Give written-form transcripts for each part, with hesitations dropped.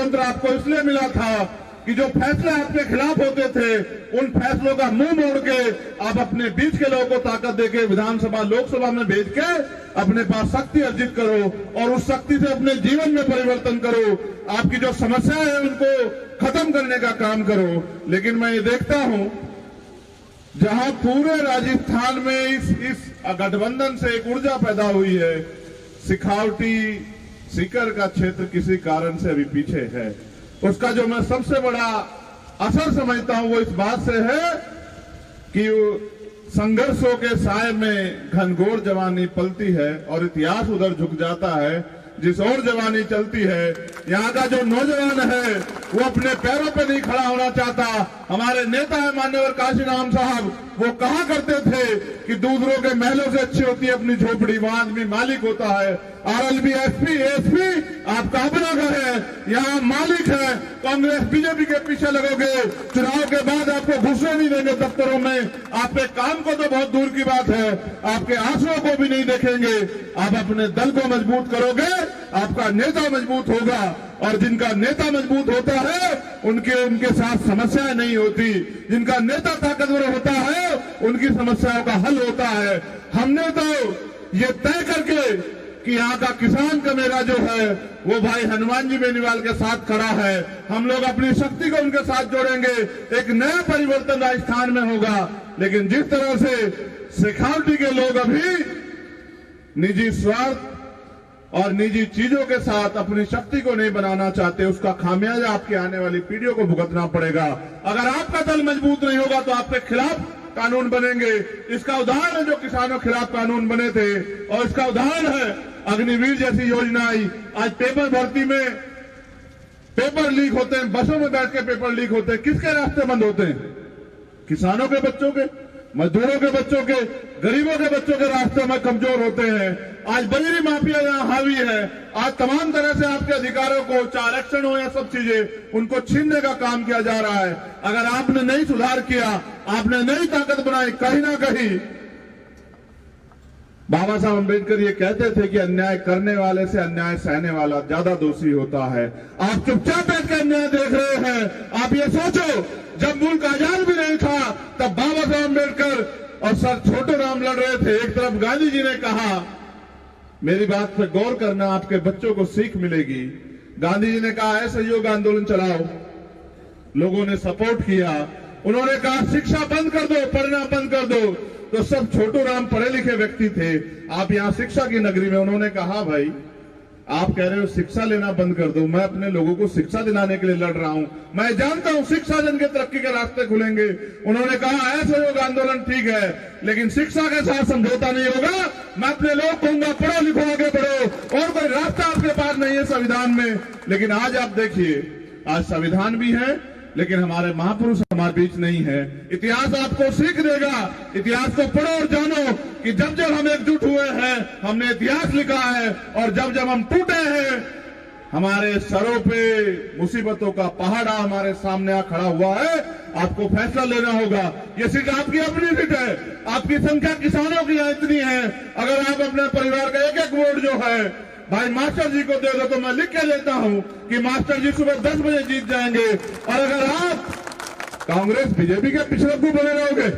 लोकतंत्र आपको इसलिए मिला था कि जो फैसले आपके खिलाफ होते थे उन फैसलों का मुंह मोड़ के आप अपने बीच के लोगों को ताकत देके विधानसभा लोकसभा में भेज के अपने पास शक्ति अर्जित करो और उस शक्ति से अपने जीवन में परिवर्तन करो। आपकी जो समस्याएं हैं उनको खत्म करने का काम करो। लेकिन मैं ये देखता हूं जहां पूरे राजस्थान में इस गठबंधन से एक ऊर्जा पैदा हुई है, सिखावटी सीकर का क्षेत्र किसी कारण से अभी पीछे है। उसका जो मैं सबसे बड़ा असर समझता हूं वो इस बात से है कि संघर्षों के साए में घनघोर जवानी पलती है और इतिहास उधर झुक जाता है जिस और जवानी चलती है। यहाँ का जो नौजवान है वो अपने पैरों पे नहीं खड़ा होना चाहता। हमारे नेता है मान्यवर काशीराम साहब, वो कहा करते थे कि दूसरों के महलों से अच्छी होती है अपनी झोपड़ी, वहां आदमी मालिक होता है। आरएलबी एसपी एसपी आपका अपना घर है, यहाँ मालिक है। कांग्रेस बीजेपी के पीछे लगोगे, चुनाव के बाद आपको घुसने नहीं देंगे दफ्तरों में, आपके काम को तो बहुत दूर की बात है, आपके आंसुओं को भी नहीं देखेंगे। आप अपने दल को मजबूत करोगे, आपका नेता मजबूत होगा और जिनका नेता मजबूत होता है उनके साथ समस्याएं नहीं होती। जिनका नेता ताकतवर होता है उनकी समस्याओं का हल होता है। हमने तो ये तय करके कि यहाँ का किसान का मेरा जो है वो भाई हनुमान जी बेनीवाल के साथ खड़ा है, हम लोग अपनी शक्ति को उनके साथ जोड़ेंगे, एक नया परिवर्तन राजस्थान में होगा। लेकिन जिस तरह से शेखावटी के लोग अभी निजी स्वार्थ और निजी चीजों के साथ अपनी शक्ति को नहीं बनाना चाहते, उसका खामियाजा आपकी आने वाली पीढ़ियों को भुगतना पड़ेगा। अगर आपका दल मजबूत नहीं होगा तो आपके खिलाफ कानून बनेंगे। इसका उदाहरण है जो किसानों के खिलाफ कानून बने थे और इसका उदाहरण है अग्निवीर जैसी योजना आई। आज पेपर भर्ती में पेपर लीक होते हैं, बसों में बैठ के पेपर लीक होते हैं। किसके रास्ते बंद होते हैं? किसानों के बच्चों के, मजदूरों के बच्चों के, गरीबों के बच्चों के रास्ते में कमजोर होते हैं। आज बजरी माफिया यहाँ हावी है। आज तमाम तरह से आपके अधिकारों को, चाहे आरक्षण हो या सब चीजें, उनको छीनने का काम किया जा रहा है। अगर आपने नहीं सुधार किया, आपने नई ताकत बनाई, कहीं ना कहीं बाबा साहब अम्बेडकर ये कहते थे कि अन्याय करने वाले से अन्याय सहने वाला ज्यादा दोषी होता है। आप चुपचाप बैठ कर अन्याय देख रहे हैं। आप ये सोचो, जब मुल्क आजाद भी नहीं था तब बाबा साहब अम्बेडकर और सर छोटू राम लड़ रहे थे। एक तरफ गांधी जी ने कहा, मेरी बात पर गौर करना, आपके बच्चों को सीख मिलेगी। गांधी जी ने कहा असहयोग आंदोलन चलाओ, लोगों ने सपोर्ट किया। उन्होंने कहा शिक्षा बंद कर दो, पढ़ना बंद कर दो, तो सब छोटू राम पढ़े लिखे व्यक्ति थे। आप यहाँ शिक्षा की नगरी में, उन्होंने कहा भाई आप कह रहे हो शिक्षा लेना बंद कर दो, मैं अपने लोगों को शिक्षा दिलाने के लिए लड़ रहा हूं। मैं जानता हूं शिक्षा जन के तरक्की के रास्ते खुलेंगे। उन्होंने कहा असहयोग आंदोलन ठीक है लेकिन शिक्षा के साथ समझौता नहीं होगा। मैं अपने लोग कहूंगा पढ़ो लिखो आगे बढ़ो, और कोई रास्ता आपके पास नहीं है संविधान में। लेकिन आज आप देखिए, आज संविधान भी है लेकिन हमारे महापुरुष हमारे बीच नहीं है। इतिहास आपको सीख देगा। इतिहास को पढ़ो और जानो कि जब जब हम एकजुट हुए हैं हमने इतिहास लिखा है, और जब जब हम टूटे हैं हमारे सरों पे मुसीबतों का पहाड़ा हमारे सामने आ खड़ा हुआ है। आपको फैसला लेना होगा। ये सीट आपकी अपनी सीट है, आपकी संख्या किसानों की यहाँ इतनी है। अगर आप अपने परिवार का एक एक वोट जो है भाई मास्टर जी को दे दो तो मैं लिख के देता हूं कि मास्टर जी सुबह 10 बजे जीत जाएंगे। और अगर आप कांग्रेस बीजेपी के पिछड़कू बने रहोगे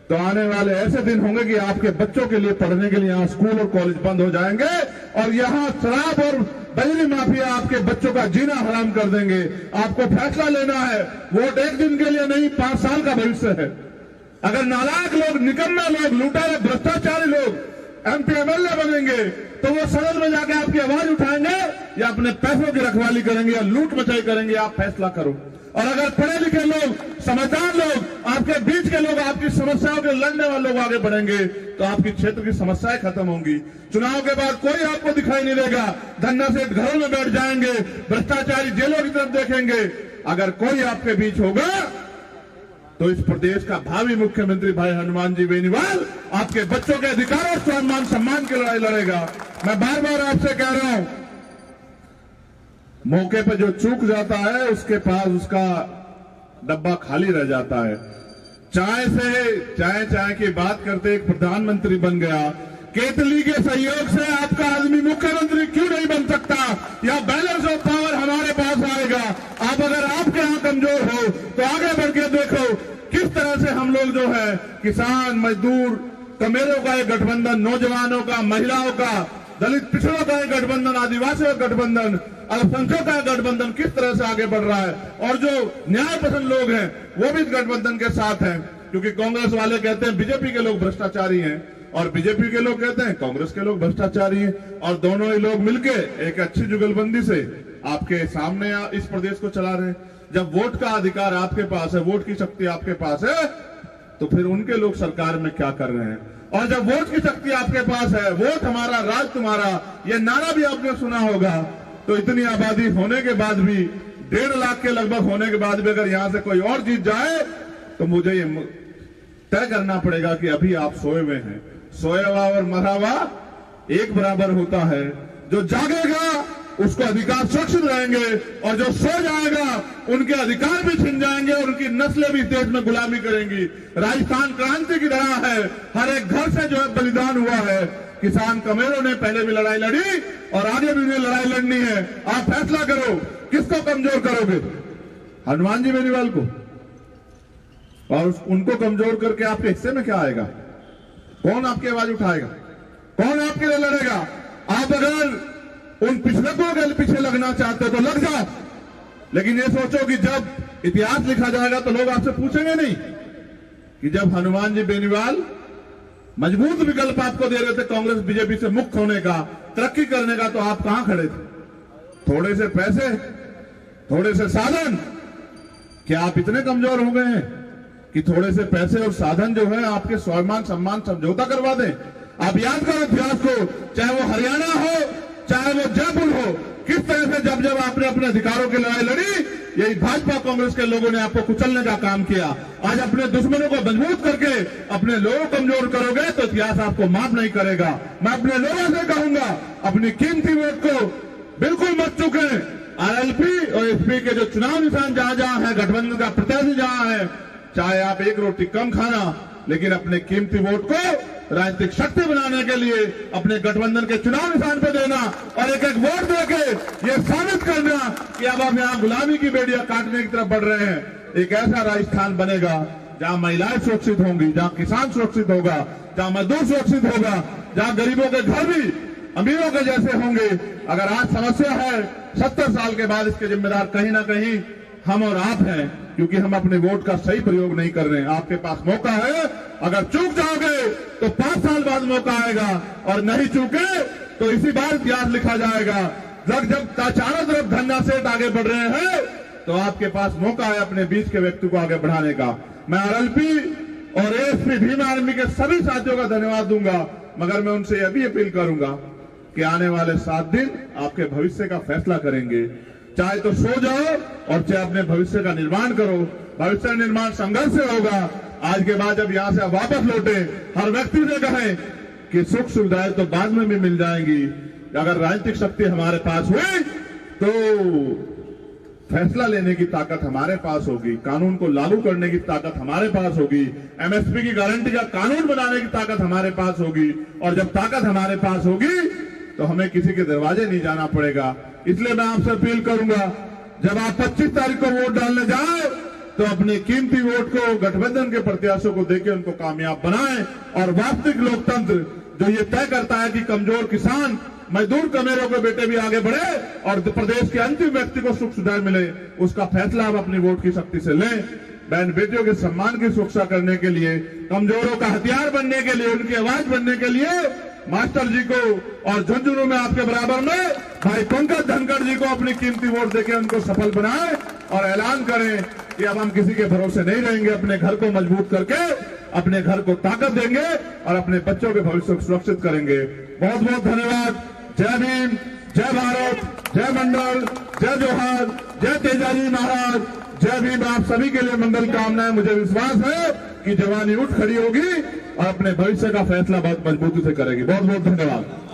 तो आने वाले ऐसे दिन होंगे कि आपके बच्चों के लिए पढ़ने के लिए यहाँ स्कूल और कॉलेज बंद हो जाएंगे और यहाँ शराब और बजरी माफिया आपके बच्चों का जीना हराम कर देंगे। आपको फैसला लेना है। वोट एक दिन के लिए नहीं, 5 साल का भविष्य है। अगर नालायक लोग, निकम्मे लोग, लुटेरे, भ्रष्टाचारी लोग एमपी एमएलए बनेंगे तो वो सदन में जाके आपकी आवाज उठाएंगे या अपने पैसों की रखवाली करेंगे या लूट मचाई करेंगे। आप फैसला करो। और अगर पढ़े लिखे लोग, समझदार लोग, आपके बीच के लोग, आपकी समस्याओं के लड़ने वाले लोग आगे बढ़ेंगे तो आपकी क्षेत्र की समस्याएं खत्म होंगी। चुनाव के बाद कोई आपको दिखाई नहीं देगा। धन्ना सेठ घरों में बैठ जाएंगे, भ्रष्टाचारी जेलों की तरफ देखेंगे। अगर कोई आपके बीच होगा तो इस प्रदेश का भावी मुख्यमंत्री भाई हनुमान जी बेनीवाल आपके बच्चों के अधिकारों और सम्मान की लड़ाई लड़ेगा। मैं बार बार आपसे कह रहा हूं, मौके पर जो चूक जाता है उसके पास उसका डब्बा खाली रह जाता है। चाय की बात करते एक प्रधानमंत्री बन गया। केतली के सहयोग से आपका आदमी मुख्यमंत्री क्यों नहीं बन सकता? या बैलेंस ऑफ पावर हमारे पास आ जो है किसान, मजदूर, कमेरों का एक गठबंधन, नौजवानों का, महिलाओं का, दलित पिछड़ों का एक गठबंधन, आदिवासियों का गठबंधन, अल्पसंख्यकों का गठबंधन किस तरह से आगे बढ़ रहा है। और जो न्याय पसंद लोग हैं वो भी इस गठबंधन के साथ हैं, क्योंकि कांग्रेस वाले कहते हैं बीजेपी के लोग भ्रष्टाचारी हैं और बीजेपी के लोग कहते हैं कांग्रेस के लोग भ्रष्टाचारी हैं, और दोनों ही लोग मिलके एक अच्छी जुगलबंदी से आपके सामने इस प्रदेश को चला रहे हैं। जब वोट का अधिकार आपके पास है, वोट की शक्ति आपके पास है, तो फिर उनके लोग सरकार में क्या कर रहे हैं। और जब वोट की शक्ति आपके पास है, वोट हमारा राज तुम्हारा, यह नारा भी आपने सुना होगा, तो इतनी आबादी होने के बाद भी, 1.5 लाख के लगभग होने के बाद भी अगर यहां से कोई और जीत जाए तो मुझे ये तय करना पड़ेगा कि अभी आप सोए हुए हैं। सोया हुआ और मरा हुआ एक बराबर होता है। जो जागेगा उसको अधिकार सुरक्षित रहेंगे और जो सो जाएगा उनके अधिकार भी छिन जाएंगे और उनकी नस्लें भी देश में गुलामी करेंगी। राजस्थान क्रांति की तरह है, हर एक घर से जो है बलिदान हुआ है। किसान कमेरों ने पहले भी लड़ाई लड़ी और आगे भी उन्हें लड़ाई लड़नी है। आप फैसला करो, किसको कमजोर करोगे? हनुमान जी बेनीवाल को? और उनको कमजोर करके आपके हिस्से में क्या आएगा? कौन आपकी आवाज उठाएगा? कौन आपके लिए लड़ेगा? आप अगर उन पिछड़कों के पीछे लगना चाहते हो तो लग जाओ, लेकिन ये सोचो कि जब इतिहास लिखा जाएगा तो लोग आपसे पूछेंगे नहीं कि जब हनुमान जी बेनीवाल मजबूत विकल्प आपको दे रहे थे कांग्रेस बीजेपी से मुक्त होने का, तरक्की करने का, तो आप कहां खड़े थे? थोड़े से पैसे, थोड़े से साधन, क्या आप इतने कमजोर हो गए हैं कि थोड़े से पैसे और साधन जो है आपके स्वाभिमान सम्मान समझौता करवा दें? आप याद करो इतिहास को, चाहे वो हरियाणा हो, चाहे वो जयपुर हो, किस तरह से जब जब आपने अपने अधिकारों की लड़ाई लड़ी, यही भाजपा कांग्रेस के लोगों ने आपको कुचलने का काम किया। आज अपने दुश्मनों को मजबूत करके अपने लोगों को कमजोर करोगे तो इतिहास आपको माफ नहीं करेगा। मैं अपने लोगों से कहूंगा, अपनी कीमती वोट को बिल्कुल मत चूकें। आरएलपी और एसपी के जो चुनाव निशान जहां जहां है, गठबंधन का प्रत्याशी जहां है, चाहे आप एक रोटी कम खाना, लेकिन अपने कीमती वोट को राजनीतिक शक्ति बनाने के लिए अपने गठबंधन के चुनाव निशान पे देना और एक एक वोट देके ये साबित करना कि अब हम यहाँ गुलामी की बेड़ियां काटने की तरफ बढ़ रहे हैं। एक ऐसा राजस्थान बनेगा जहां महिलाएं सुरक्षित होंगी, जहां किसान सुरक्षित होगा, जहां मजदूर सुरक्षित होगा, जहां गरीबों के घर भी अमीरों के जैसे होंगे। अगर आज समस्या है 70 साल के बाद, इसके जिम्मेदार कहीं ना कहीं हम और आप हैं, क्योंकि हम अपने वोट का सही प्रयोग नहीं कर रहे हैं। आपके पास मौका है, अगर चूक जाओगे तो 5 साल बाद मौका आएगा, और नहीं चूके तो इसी बार इतिहास लिखा जाएगा। जब चारों तरफ धन्ना सेठ आगे बढ़ रहे हैं तो आपके पास मौका है अपने बीच के व्यक्ति को आगे बढ़ाने का। मैं आरएलपी और एएसपी भीम आर्मी के सभी साथियों का धन्यवाद दूंगा, मगर मैं उनसे यह भी अपील करूंगा कि आने वाले 7 दिन आपके भविष्य का फैसला करेंगे। चाहे तो सो जाओ और चाहे अपने भविष्य का निर्माण करो। भविष्य निर्माण संघर्ष से होगा। आज के बाद जब यहां से वापस लौटे, हर व्यक्ति से कहें कि सुख सुविधाएं तो बाद में भी मिल जाएंगी। अगर राजनीतिक शक्ति हमारे पास हुई तो फैसला लेने की ताकत हमारे पास होगी, कानून को लागू करने की ताकत हमारे पास होगी, एमएसपी की गारंटी का कानून बनाने की ताकत हमारे पास होगी। और जब ताकत हमारे पास होगी तो हमें किसी के दरवाजे नहीं जाना पड़ेगा। इसलिए मैं आपसे अपील करूंगा, जब आप 25 तारीख को वोट डालने जाए तो अपने कीमती वोट को गठबंधन के प्रत्याशियों को देके उनको कामयाब बनाएं। और वास्तविक लोकतंत्र जो ये तय करता है कि कमजोर किसान, मजदूर, कमेरों के बेटे भी आगे बढ़े और प्रदेश के अंतिम व्यक्ति को सुख सुविधाएं मिले, उसका फैसला आप अपनी वोट की शक्ति से लें। बहन बेटियों के सम्मान की सुरक्षा करने के लिए, कमजोरों का हथियार बनने के लिए, उनकी आवाज बनने के लिए मास्टर जी को और झुंझुनू में आपके बराबर में भाई पंकज धनखड़ जी को अपनी कीमती वोट देके उनको सफल बनाएं और ऐलान करें कि अब हम किसी के भरोसे नहीं रहेंगे। अपने घर को मजबूत करके अपने घर को ताकत देंगे और अपने बच्चों के भविष्य को सुरक्षित करेंगे। बहुत बहुत धन्यवाद। जय भीम, जय भारत, जय मंडल, जय जोहार, जय तेजाजी महाराज, जय भीम। आप सभी के लिए मंगल कामनाएं। मुझे विश्वास है कि जवानी उठ खड़ी होगी और अपने भविष्य का फैसला बहुत मजबूती से करेगी। बहुत बहुत धन्यवाद।